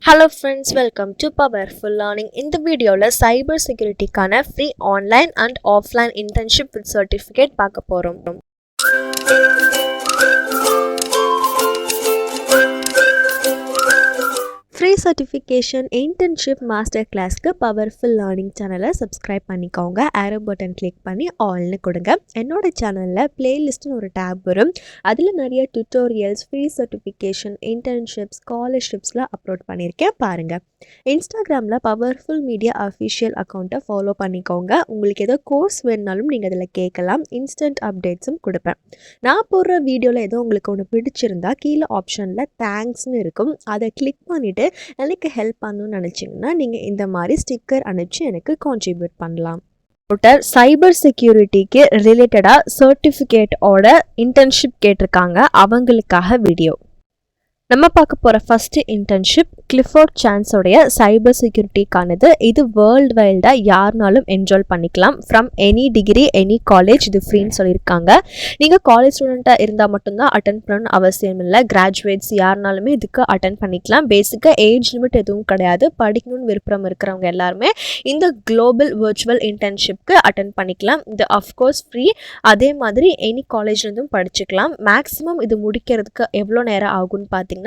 Hello friends, welcome to Powerful Learning. In the video, Cybersecurity kana free online and offline internship with certificate பார்க்க போறோம். Free certification internship master கிளாஸ்க்கு powerful learning சேனலை subscribe பண்ணிக்கோங்க. Arrow button click பண்ணி ஆல்னு கொடுங்க. என்னோட சேனலில் பிளேலிஸ்ட்னு ஒரு டேப் வரும். அதில் நிறைய டுட்டோரியல்ஸ், ஃப்ரீ சர்டிஃபிகேஷன், இன்டர்ன்ஷிப்ஸ், ஸ்காலர்ஷிப்ஸ்லாம் அப்லோட் பண்ணியிருக்கேன் பாருங்கள். இன்ஸ்டாகிராமில் பவர்ஃபுல் மீடியா அஃபிஷியல் அக்கௌண்ட்டை ஃபாலோ பண்ணிக்கோங்க. உங்களுக்கு ஏதோ கோர்ஸ் வேணுனாலும் நீங்கள் அதில் கேட்கலாம். இன்ஸ்டன்ட் அப்டேட்ஸும் கொடுப்பேன். நான் போடுற வீடியோவில் ஏதோ உங்களுக்கு ஒன்று பிடிச்சிருந்தா கீழே ஆப்ஷனில் தேங்க்ஸ்னு இருக்கும். அதை கிளிக் பண்ணிவிட்டு எனக்கு ஹெல்ப் பண்ணணும்னு நினச்சிங்கன்னா நீங்கள் இந்த மாதிரி ஸ்டிக்கர் அனுப்பிச்சு எனக்கு கான்ட்ரிபியூட் பண்ணலாம். சைபர் செக்யூரிட்டிக்கு ரிலேட்டடாக சர்டிஃபிகேட்டோட இன்டர்ன்ஷிப் கேட்டிருக்காங்க. அவங்களுக்காக வீடியோ. நம்ம பார்க்க போகிற ஃபஸ்ட்டு இன்டர்ன்ஷிப் கிளிஃபோர்ட் சான்ஸோடைய சைபர் செக்யூரிட்டிக்கானது. இது வேர்ல்டு வைல்டாக யாருனாலும் என்ரோல் பண்ணிக்கலாம். From any degree, any college, இது ஃப்ரீன்னு சொல்லியிருக்காங்க. நீங்கள் காலேஜ் ஸ்டூடெண்ட்டாக இருந்தால் மட்டும்தான் அட்டன் பண்ணணும்னு அவசியம் இல்லை. கிராஜுவேட்ஸ் யாருனாலுமே இதுக்கு அட்டன் பண்ணிக்கலாம். பேசிக்காக ஏஜ் லிமிட் எதுவும் கிடையாது. படிக்கணும்னு விருப்பம் இருக்கிறவங்க எல்லாருமே இந்த குளோபல் வர்ச்சுவல் இன்டர்ன்ஷிப்க்கு அட்டன் பண்ணிக்கலாம். இது அஃப்கோர்ஸ் ஃப்ரீ. அதே மாதிரி எனி காலேஜ்லேருந்தும் படிச்சுக்கலாம். மேக்ஸிமம் இது முடிக்கிறதுக்கு எவ்வளோ நேரம் ஆகும்னு பார்த்தீங்கன்னா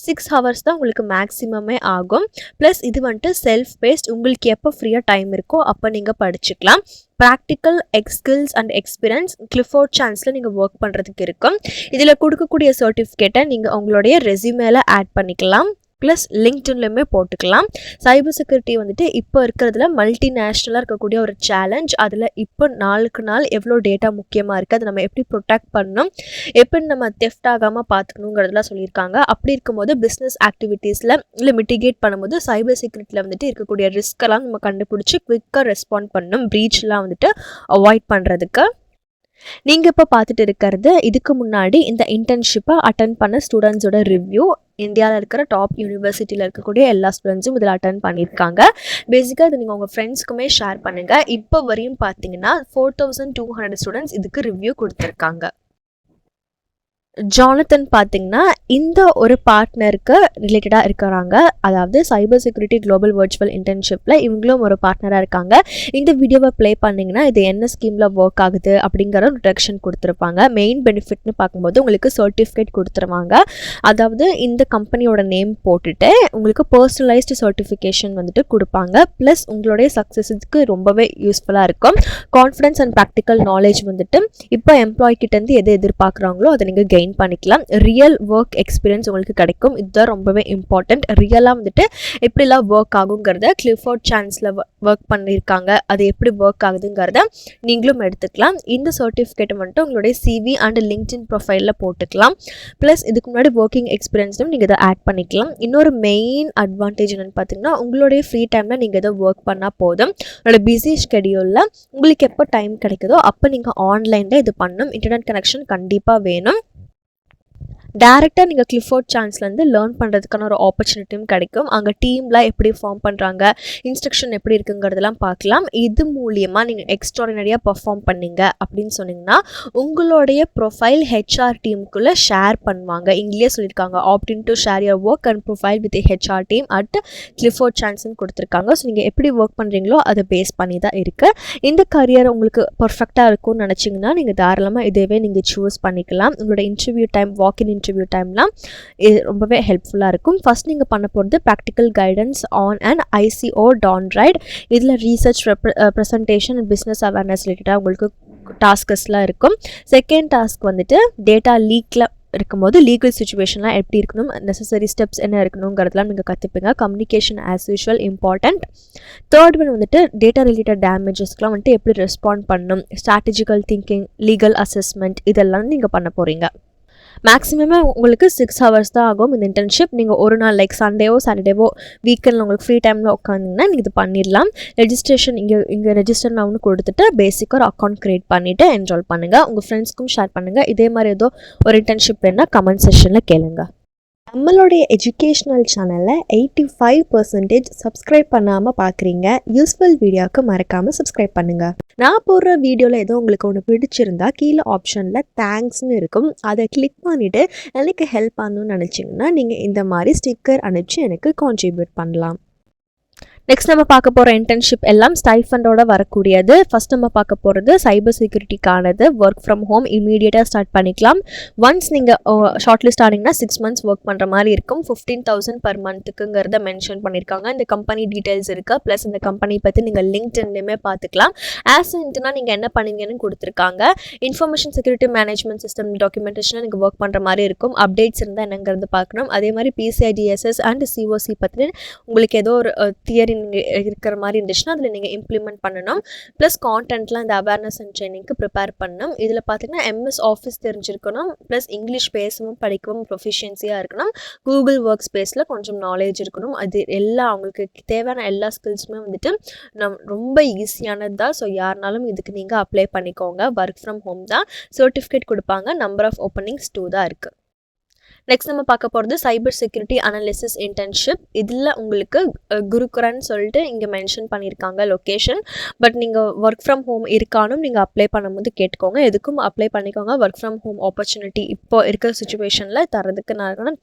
6 hours தான் உங்களுக்கு மேக்ஸிமமே ஆகும். ப்ளஸ் இது வந்துட்டு செல்ஃப் பேஸ்ட். உங்களுக்கு எப்போ ஃப்ரீயாக டைம் இருக்கோ அப்போ நீங்கள் படிச்சுக்கலாம். Practical skills and experience Clifford சான்ஸில் நீங்கள் ஒர்க் பண்ணுறதுக்கு இருக்கும். இதில் கொடுக்கக்கூடிய சர்டிஃபிகேட்டை நீங்கள் உங்களுடைய ரெஸ்யூமேல ஆட் பண்ணிக்கலாம். ப்ளஸ் லிங்க்டின்லையுமே போட்டுக்கலாம். சைபர் செக்யூரிட்டி வந்துட்டு இப்போ இருக்கிறதுல மல்டிநேஷ்னலாக இருக்கக்கூடிய ஒரு சேலஞ்ச். அதில் இப்போ நாளுக்கு நாள் எவ்வளோ டேட்டா முக்கியமாக இருக்குது, அதை நம்ம எப்படி ப்ரொடெக்ட் பண்ணணும், எப்படி நம்ம தெஃப்ட் ஆகாமல் பார்த்துக்கணுங்கிறதுலாம் சொல்லியிருக்காங்க. அப்படி இருக்கும்போது பிஸ்னஸ் ஆக்டிவிட்டீஸில் இல்லை மிட்டிகேட் பண்ணும்போது சைபர் செக்யூரிட்டியில் வந்துட்டு இருக்கக்கூடிய ரிஸ்க்கெல்லாம் நம்ம கண்டுபிடிச்சி குவிக்காக ரெஸ்பாண்ட் பண்ணணும். ப்ரீச்லாம் வந்துட்டு அவாய்ட் பண்ணுறதுக்கு. நீங்கள் இப்போ பார்த்துட்டு இருக்கிறது இதுக்கு முன்னாடி இந்த இன்டர்ன்ஷிப்பை அட்டன் பண்ண ஸ்டூடெண்ட்ஸோட ரிவ்யூ. இந்தியாவில் இருக்கிற டாப் யூனிவர்சிட்டியில் இருக்கக்கூடிய எல்லா ஸ்டூடெண்ட்ஸும் இதில் அட்டன் பண்ணியிருக்காங்க. பேசிக்காக இது நீங்கள் உங்கள் ஃப்ரெண்ட்ஸ்க்குமே ஷேர் பண்ணுங்கள். இப்போ வரையும் பார்த்தீங்கன்னா 4200 ஸ்டூடெண்ட்ஸ் இதுக்கு ரிவ்யூ கொடுத்துருக்காங்க. ஜானத்தன் பார்த்தீங்கன்னா இந்த ஒரு பார்ட்னருக்கு ரிலேட்டடாக இருக்கிறாங்க. அதாவது சைபர் செக்யூரிட்டி குளோபல் வர்ச்சுவல் இன்டர்ன்ஷிப்பில் இவங்களும் ஒரு பார்ட்னராக இருக்காங்க. இந்த வீடியோவை ப்ளே பண்ணிங்கன்னா இது என்ன ஸ்கீமில் ஒர்க் ஆகுது அப்படிங்கிற ஒரு டிரெக்ஷன் கொடுத்துருப்பாங்க. மெயின் பெனிஃபிட்னு பார்க்கும்போது உங்களுக்கு சர்டிஃபிகேட் கொடுத்துருவாங்க. அதாவது இந்த கம்பெனியோட நேம் போட்டுட்டு உங்களுக்கு பர்சனலைஸ்டு சர்டிஃபிகேஷன் வந்துட்டு கொடுப்பாங்க. ப்ளஸ் உங்களுடைய சக்ஸஸுக்கு ரொம்பவே யூஸ்ஃபுல்லாக இருக்கும். கான்ஃபிடன்ஸ் அண்ட் ப்ராக்டிக்கல் நாலேஜ் வந்துட்டு இப்போ எம்ப்ளாய் கிட்டேருந்து எது எதிர்பார்க்குறாங்களோ அதை நீங்கள் கெயின் பண்ணிக்கலாம். ரியல் ஒர்க் எக்ஸ்பீரியன்ஸ் உங்களுக்கு கிடைக்கும். இதுதான் ரொம்பவே இம்பார்ட்டன்ட். ரியலாக வந்துட்டு எப்படிலாம் ஒர்க் ஆகுங்கிறத கிளிஃபோர்ட் சான்ஸில் ஒர்க் பண்ணியிருக்காங்க. அது எப்படி ஒர்க் ஆகுதுங்கிறத நீங்களும் எடுத்துக்கலாம். இந்த சர்டிஃபிகேட்டை வந்துட்டு உங்களுடைய சிவி அண்ட் லிங்க்டின் ப்ரொஃபைலில் போட்டுக்கலாம். ப்ளஸ் இதுக்கு முன்னாடி ஒர்க்கிங் எக்ஸ்பீரியன்ஸும் நீங்கள் இதை ஆட் பண்ணிக்கலாம். இன்னொரு மெயின் அட்வான்டேஜ் என்னென்னு பார்த்தீங்கன்னா உங்களுடைய ஃப்ரீ டைமில் நீங்கள் எதை ஒர்க் பண்ணால் போதும். உங்களோட பிஸி ஷெடியூலில் உங்களுக்கு எப்போ டைம் கிடைக்குதோ அப்போ நீங்கள் ஆன்லைனில் இது பண்ணணும். இன்டர்நெட் கனெக்ஷன் கண்டிப்பாக வேணும். டேரெக்டாக நீங்கள் கிளிஃபோர்ட் சான்ஸ்லேருந்து லேர்ன் பண்ணுறதுக்கான ஒரு ஆப்பர்ச்சுனிட்டியும் கிடைக்கும். அங்கே டீம்லாம் எப்படி ஃபார்ம் பண்ணுறாங்க, இன்ஸ்ட்ரக்ஷன் எப்படி இருக்குங்கிறதெல்லாம் பார்க்கலாம். இது மூலியமாக நீங்கள் எக்ஸ்ட்ராடினரியாக பர்ஃபார்ம் பண்ணிங்க அப்படின்னு சொன்னிங்கன்னா உங்களுடைய ப்ரொஃபைல் ஹெச்ஆர் டீமுக்குள்ளே ஷேர் பண்ணுவாங்க. இங்கேயே சொல்லியிருக்காங்க opt in to share your work and profile with HR team at Clifford சான்ஸ்ன்னு கொடுத்துருக்காங்க. ஸோ நீங்கள் எப்படி ஒர்க் பண்ணுறீங்களோ அதை பேஸ் பண்ணி தான் இருக்குது. இந்த கரியர் உங்களுக்கு பர்ஃபெக்டாக இருக்கும்னு நினச்சிங்கன்னா நீங்கள் தாராளமாக இதேவே நீங்கள் சூஸ் பண்ணிக்கலாம். உங்களோட இன்டர்வியூ டைம், வாக்கின் இன்டர்வியூ டைம்லாம் இது ரொம்பவே ஹெல்ப்ஃபுல்லாக இருக்கும். ஃபஸ்ட் நீங்கள் பண்ண போகிறது practical guidance on and ICO டான் ரைட். இதில் ரீசர்ச், ப்ரெசன்டேஷன், பிஸ்னஸ் அவேர்னஸ் ரிலேட்டடாக உங்களுக்கு டாஸ்கஸ்லாம் இருக்கும். செகண்ட் டாஸ்க் வந்துட்டு டேட்டா லீக்கில் இருக்கும்போது லீகல் சுச்சுவேஷன்லாம் எப்படி இருக்கணும், நெசசரி ஸ்டெப்ஸ் என்ன இருக்கணுங்கிறதுலாம் நீங்கள் கற்றுப்பீங்க. Communication as usual important. Third one வந்துட்டு டேட்டா ரிலேட்டட் டேமேஜஸ்க்குலாம் வந்துட்டு எப்படி ரெஸ்பாண்ட் பண்ணணும், ஸ்ட்ராட்டஜிக்கல் திங்கிங், லீகல் அசஸ்மெண்ட் இதெல்லாம் நீங்கள் பண்ண போகிறீங்க. மேக்ஸிமமே உங்களுக்கு 6 hours தான் ஆகும் இந்த இன்டர்ன்ஷிப். நீங்கள் ஒரு நாள் லைக் சண்டேவோ சாட்டர்டேவோ வீக்கெண்டில் உங்களுக்கு ஃப்ரீ டைமில் உட்காந்திங்கன்னா நீங்கள் இது பண்ணிடலாம். ரெஜிஸ்ட்ரேஷன் இங்கே ரெஜிஸ்டர் நான் கொடுத்துட்டு பேசிக்காக ஒரு அக்கௌண்ட் க்ரியேட் பண்ணிவிட்டு என்ரோல் பண்ணுங்கள். உங்கள் ஃப்ரெண்ட்ஸ்க்கும் ஷேர் பண்ணுங்கள். இதே மாதிரி ஏதோ ஒரு இன்டர்ன்ஷிப் வேணால் கமெண்ட் செக்ஷனில் கேளுங்க. நம்மளுடைய எஜுகேஷ்னல் சேனலில் 85% சப்ஸ்கிரைப் பண்ணாமல் பார்க்குறீங்க. யூஸ்ஃபுல் வீடியோவுக்கு மறக்காமல் சப்ஸ்கிரைப் பண்ணுங்கள். நான் போடுற வீடியோவில் ஏதோ உங்களுக்கு ஒன்று பிடிச்சிருந்தா கீழே ஆப்ஷனில் தேங்க்ஸ்னு இருக்கும். அதை கிளிக் பண்ணிவிட்டு எனக்கு ஹெல்ப் பண்ணணும்னு நினச்சிங்கன்னா நீங்கள் இந்த மாதிரி ஸ்டிக்கர் அனுப்பிச்சு எனக்கு கான்ட்ரிபியூட் பண்ணலாம். நெக்ஸ்ட் நம்ம பார்க்க போகிற இன்டர்ன்ஷிப் எல்லாம் ஸ்டைஃபண்டோட வரக்கூடியது. ஃபஸ்ட் நம்ம பார்க்க போகிறது சைபர் செக்யூரிட்டிக்கானது. ஒர்க் ஃப்ரம் ஹோம் இமீடியட்டாக ஸ்டார்ட் பண்ணிக்கலாம். ஒன்ஸ் நீங்கள் ஷார்ட் லிஸ்ட் ஆனீங்கன்னா 6 months ஒர்க் பண்ணுற மாதிரி இருக்கும். 15,000 per monthக்குங்கிறத மென்ஷன் பண்ணியிருக்காங்க. இந்த கம்பெனி டீட்டெயில்ஸ் இருக்குது. ப்ளஸ் இந்த கம்பெனி பற்றி நீங்கள் லிங்க்டின்லேயுமே பார்த்துக்கலாம். ஆஸ் இன்ட்னா நீங்கள் என்ன பண்ணுவீங்கன்னு கொடுத்துருக்காங்க. இன்ஃபர்மேஷன் செக்யூரிட்டி மேனேஜ்மெண்ட் சிஸ்டம் டாக்குமெண்டேஷனில் நீங்கள் ஒர்க் பண்ணுற மாதிரி இருக்கும். அப்டேட்ஸ் இருந்தால் என்னங்கிறது பார்க்கணும். அதே மாதிரி PCI-DSS அண்ட் COC பற்றி உங்களுக்கு ஏதோ ஒரு தியரி இருக்கிற மாதிரி இருந்துச்சுன்னா அதில் நீங்கள் இம்ப்ளிமெண்ட் பண்ணணும். ப்ளஸ் கான்டென்ட்லாம் இந்த அவேர்னஸ் அண்ட் ட்ரைனிங்க்கு ப்ரிப்பேர் பண்ணணும். இதில் பார்த்தீங்கன்னா MS ஆஃபீஸ் தெரிஞ்சிருக்கணும். ப்ளஸ் இங்கிலீஷ் பேசவும் படிக்கவும் ப்ரொஃபிஷியன்சியாக இருக்கணும். கூகுள் ஒர்க் ஸ்பேஸில் கொஞ்சம் நாலேஜ் இருக்கணும். அது எல்லா அவங்களுக்கு தேவையான எல்லா ஸ்கில்ஸுமே வந்துட்டு ரொம்ப ஈஸியானது தான். ஸோ யாருனாலும் இதுக்கு நீங்கள் அப்ளை பண்ணிக்கோங்க. ஒர்க் ஃப்ரம் ஹோம் தான். சர்டிஃபிகேட் கொடுப்பாங்க. நம்பர் ஆஃப் ஓப்பனிங்ஸ் 2 தான் இருக்குது. நெக்ஸ்ட் நம்ம பார்க்க போகிறது சைபர் செக்யூரிட்டி அனாலிசிஸ் இன்டர்ன்ஷிப். இதில் உங்களுக்கு குருகுரன்னு சொல்லிட்டு இங்கே மென்ஷன் பண்ணியிருக்காங்க லொக்கேஷன். பட் நீங்கள் ஒர்க் ஃப்ரம் ஹோம் இருக்கானும் நீங்கள் அப்ளை பண்ணும்போது கேட்டுக்கோங்க. எதுக்கும் அப்ளை பண்ணிக்கோங்க. ஒர்க் ஃப்ரம் ஹோம் ஆப்பர்ச்சுனிட்டி இப்போ இருக்கிற சுச்சுவேஷனில் தரதுக்கு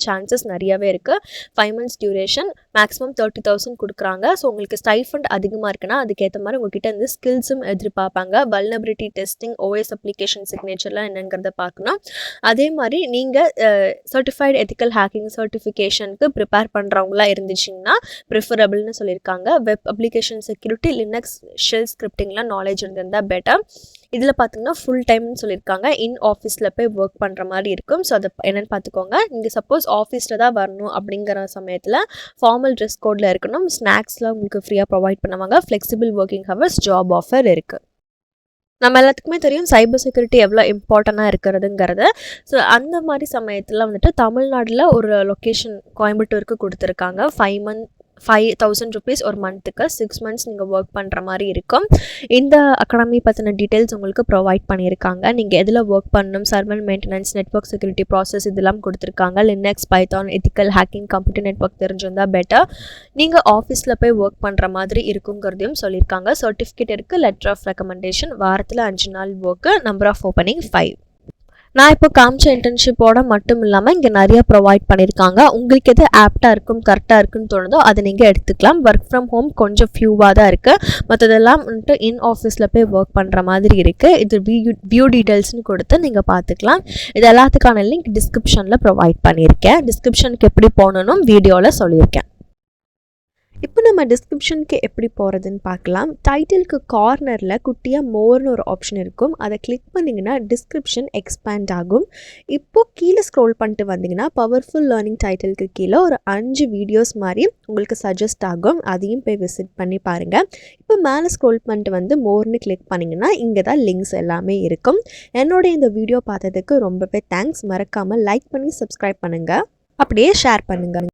சான்சஸ் நிறையவே இருக்குது. 5 months டியூரேஷன், மேக்ஸிமம் 30,000 கொடுக்குறாங்க. ஸோ உங்களுக்கு ஸ்டைஃபண்ட் அதிகமாக இருக்குன்னா அதுக்கேற்ற மாதிரி உங்ககிட்ட இந்த ஸ்கில்ஸும் எதிர்பார்ப்பாங்க. வல்னபிலிட்டி டெஸ்டிங், OS அப்ளிகேஷன் சிக்னேச்சர்லாம் என்னங்கிறத பார்க்கணும். அதே மாதிரி நீங்கள் சர்டிஃபைடு எத்திக்கல் ஹேக்கிங் சர்டிஃபிகேஷனுக்கு ப்ரிப்பேர் பண்ணுறவங்களா இருந்துச்சிங்கன்னா ப்ரிஃபரபிள்னு சொல்லியிருக்காங்க. Web application security, Linux shell ஸ்கிரிப்டிங்லாம் நாலேஜ் இருந்திருந்தால் பெட்டர். இதில் பார்த்தீங்கன்னா ஃபுல் டைம்னு சொல்லியிருக்காங்க. இன் ஆஃபீஸில் போய் ஒர்க் பண்ணுற மாதிரி இருக்கும். ஸோ அதை என்னென்னு பார்த்துக்கோங்க. நீங்கள் சப்போஸ் ஆஃபீஸில் தான் வரணும் அப்படிங்கிற சமயத்தில் ஃபார்மல் ட்ரெஸ் கோடில் இருக்கணும். ஸ்நாக்ஸ்லாம் உங்களுக்கு ஃப்ரீயாக ப்ரொவைட் பண்ணுவாங்க. Flexible working hours, job offer இருக்குது. நம்ம எல்லாத்துக்குமே தெரியும் சைபர் செக்யூரிட்டி எவ்வளோ இம்பார்ட்டண்ட்டாக இருக்கிறதுங்கிறது. ஸோ அந்த மாதிரி சமயத்தில் வந்துட்டு தமிழ்நாட்டில் ஒரு லொக்கேஷன் கோயம்புத்தூருக்கு கொடுத்துருக்காங்க. 5,000 rupees ஒரு மந்த்துக்கு 6 months நீங்கள் ஒர்க் பண்ணுற மாதிரி இருக்கும். இந்த அகாடமி பற்றின டீட்டெயில்ஸ் உங்களுக்கு ப்ரொவைட் பண்ணியிருக்காங்க. நீங்கள் எதில் ஒர்க் பண்ணணும், server maintenance, network security process இதெல்லாம் கொடுத்துருக்காங்க. Linux, Python, ethical hacking, computer network தெரிஞ்சிருந்தால் பெட்டர். நீங்கள் ஆஃபீஸில் போய் ஒர்க் பண்ணுற மாதிரி இருக்குங்கிறதையும் சொல்லியிருக்காங்க. சர்டிஃபிகேட் இருக்குது. லெட்டர் ஆஃப் ரெக்கமெண்டேஷன், வாரத்தில் 5 நாள் ஒர்க்கு, நம்பர் ஆஃப் ஓப்பனிங் 5. நான் இப்போ காமிச்ச இன்டர்ன்ஷிப்போட மட்டும் இல்லாமல் இங்கே நிறைய ப்ரொவைட் பண்ணியிருக்காங்க. உங்களுக்கு எது ஆப்டாக இருக்கும், கரெக்டாக இருக்குன்னு தோணுதோ அதை நீங்கள் எடுத்துக்கலாம். ஒர்க் ஃப்ரம் ஹோம் கொஞ்சம் ஃபியூவாக தான் இருக்குது. மற்றதெல்லாம் வந்துட்டு இன் ஆஃபீஸில் போய் ஒர்க் பண்ணுற மாதிரி இருக்குது. இது வியூ டீட்டெயில்ஸ்னு கொடுத்து நீங்கள் பார்த்துக்கலாம். இது எல்லாத்துக்கான லிங்க் டிஸ்கிரிப்ஷனில் ப்ரொவைட் பண்ணியிருக்கேன். டிஸ்கிரிப்ஷனுக்கு எப்படி போகணுன்னு வீடியோவில் சொல்லியிருக்கேன். இப்போ நம்ம டிஸ்கிரிப்ஷனுக்கு எப்படி போகிறதுன்னு பார்க்கலாம். டைட்டிலுக்கு கார்னரில் குட்டியாக மோர்னு ஒரு ஆப்ஷன் இருக்கும். அதை கிளிக் பண்ணிங்கன்னா டிஸ்கிரிப்ஷன் எக்ஸ்பேண்ட் ஆகும். இப்போது கீழே ஸ்க்ரோல் பண்ணிட்டு வந்தீங்கன்னா பவர்ஃபுல் லேர்னிங் டைட்டிலுக்கு கீழே ஒரு 5 வீடியோஸ் மாதிரி உங்களுக்கு சஜஸ்ட் ஆகும். அதையும் போய் விசிட் பண்ணி பாருங்கள். இப்போ மேலே ஸ்க்ரோல் பண்ணிட்டு வந்து மோர்னு கிளிக் பண்ணிங்கன்னா இங்கே தான் லிங்க்ஸ் எல்லாமே இருக்கும். என்னோட இந்த வீடியோ பார்த்ததுக்கு ரொம்பவே தேங்க்ஸ். மறக்காமல் லைக் பண்ணி சப்ஸ்கிரைப் பண்ணுங்கள். அப்படியே ஷேர் பண்ணுங்கள்.